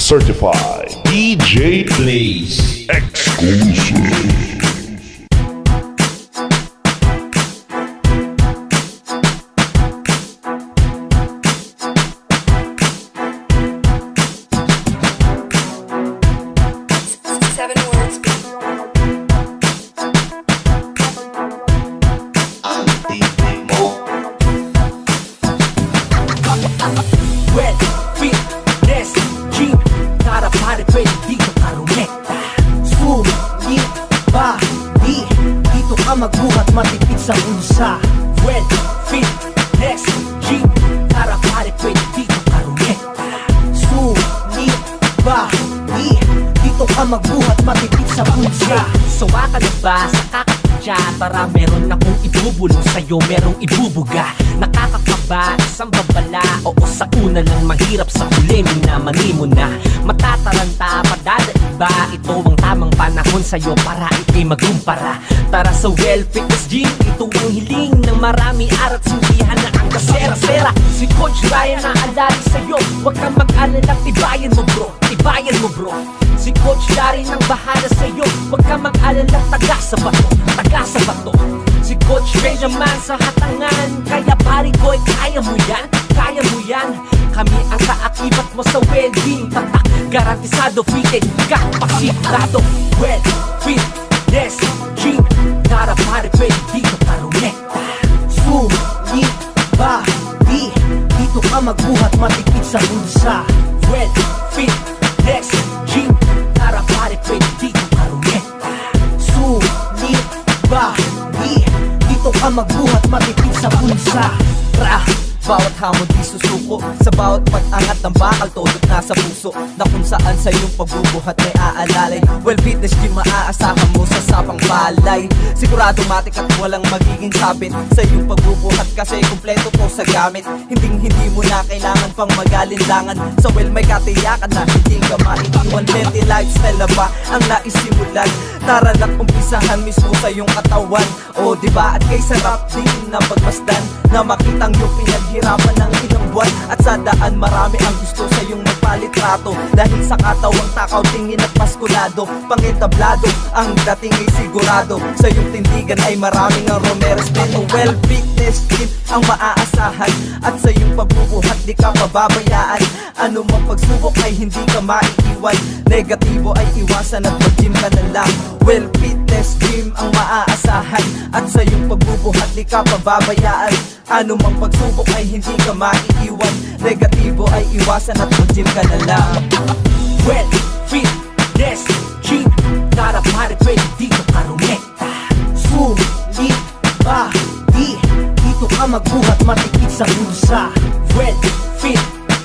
Certified DJ Blaze Exclusive. Magbuhat matipid sa bulsa. Well, fit, yes, G. Tara pare, pwede dito karumeta. Sulit ba? Di. Dito ka magbuhat matipid sa bulsa. Sawa ka na ba sa kakatya? Para meron akong ibubulong sa'yo, merong ibubuga. Nakakakaba, isang babala. Oo, sa una lang mahirap, sa huli minamani mo na. Matataranta, padadaiba. Ito ang tamang panahon sa'yo para ikay magumpara. Tara sa Well Fitness Gym, ito ang hiling ng marami. Ara't sindihan na ang kasera-sera. Si Coach Ryan na alali sa'yo. Huwag kang mag-alala, tibayan mo bro, tibayan mo bro. Si Coach Larry nang bahala sa'yo. Huwag kang mag-alala, taga sa bato, taga sa bato. Si Coach Benjamin sa hatangan. Kaya pari ko, kaya mo yan, kaya mo yan. Kami ang kaakibat mo sa well-being. Tatak, garantisado, fitted ka, pasigurado. Well, fit, yes, G. Tara pare, pwede dito karumeta. Sulit ba? Di. Dito ka magbuhat matipid sa bulsa. Well, fit, yes, G. Tara pare, pwede dito karumeta. Sulit ba? Di. Dito ka magbuhat matipid sa bulsa. Bawat hamon di susuko, sa bawat pag-angat ng bakal todot nasa puso, na kung saan sa iyong pagbubuhat may aalalay. Well Fitness Gym, maaasahan mo sa sapang palay. Sigurado matik at walang magiging sabit sa iyong pagbubuhat, kasi kumpleto to sa gamit. Hindi mo na kailangan pang magalinlangan. Sa well may katiyakan na hindi ka maiiwan. Lenti lifestyle na ba ang naisimulan? Tara na't umpisahan mismo sa iyong katawan. O diba at kay sarap din na pagmasdan, na makitang yung pinaghirapan ng ilang buwan. At sa daan marami ang gusto sa iyong magpalitrato, dahil sa katawang takaw tingin at maskulado. Pangetablado ang dating ay sigurado. Sa iyong tindigan ay maraming ang Romero's Beto. Well Fitness Gym ang maaasahan, at sa iyong pagbubuhat di ka pababayaan. Ano mang pagsubok ay hindi ka maiiwan. Negatibo ay iwasan at mag-gym ka na lang. Well Fitness Gym ang maaasahan, at sa iyong pagbubuhat di ka pababayaan. Ano mang pagsubok ay hindi ka maiiwan. Negatibo ay iwasan at mag-gym ka na lang. Well, fit, yes, G. Tara pare, pwede dito karumeta. Sulit ba? Di. Dito ka magbuhat matipid sa bulsa. Well, fit,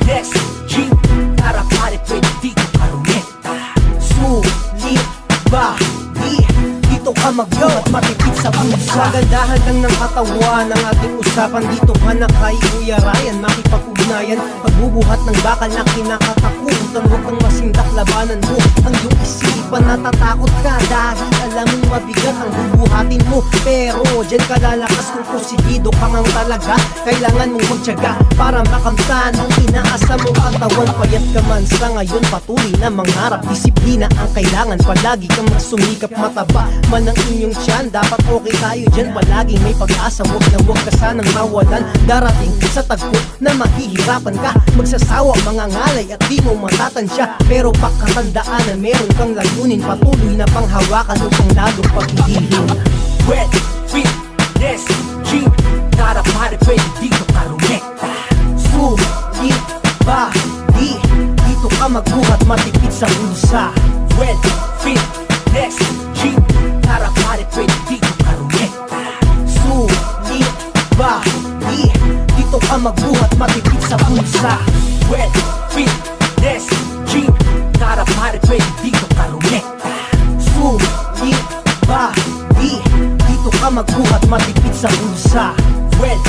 yes, G. Tara pare, pwede dito karumeta. Sulit ba? Di. Dito ka magbuhat matipid sa bulsa. Kagandahan lang ng katawan ng ating usapan. Dito ka na kay Kuya Ryan makipag-ugnayan. Pagbubuhat ng bakal na kinakatakutan. Huwag kang masindak, labanan mo ang iyong isipan. Natatakot ka dahil alam mong mabigat ang bubuhatin mo. Pero dyan ka lalakas kung posibido ka ngang talaga. Kailangan mong magtiyaga para makamtan ang inaasa mong katawan. Payat ka man sa ngayon, patuloy na mangarap. Disiplina ang kailangan, palagi kang magsumikap. Mataba man ang inyong tiyan, dapat okay tayo dyan. Palaging may pag-asa, huwag na huwag ka sanang mawalan. Darating sa tagpo na mahihirapan ka, magsasawa, mangangalay at di mo matatansya. Pero pakatandaan na meron kang layunin, patuloy na panghawakan upang lalong paghihiling. Well, fit, yes, G. Tara pare, pwede dito karumeta. Sulit ba? Di. Dito ka magbuhat matipid sa bulsa. Well, fit, yes, G. Tara pare, pwede dito karumeta. Sulit ba? Di. Dito ka magbuhat matipid sa bulsa. Well, fit, yes, G. Tara pare, pwede dito karumeta. Sulit ba? Di. Dito ka magbuhat matipid sa bulsa. Well,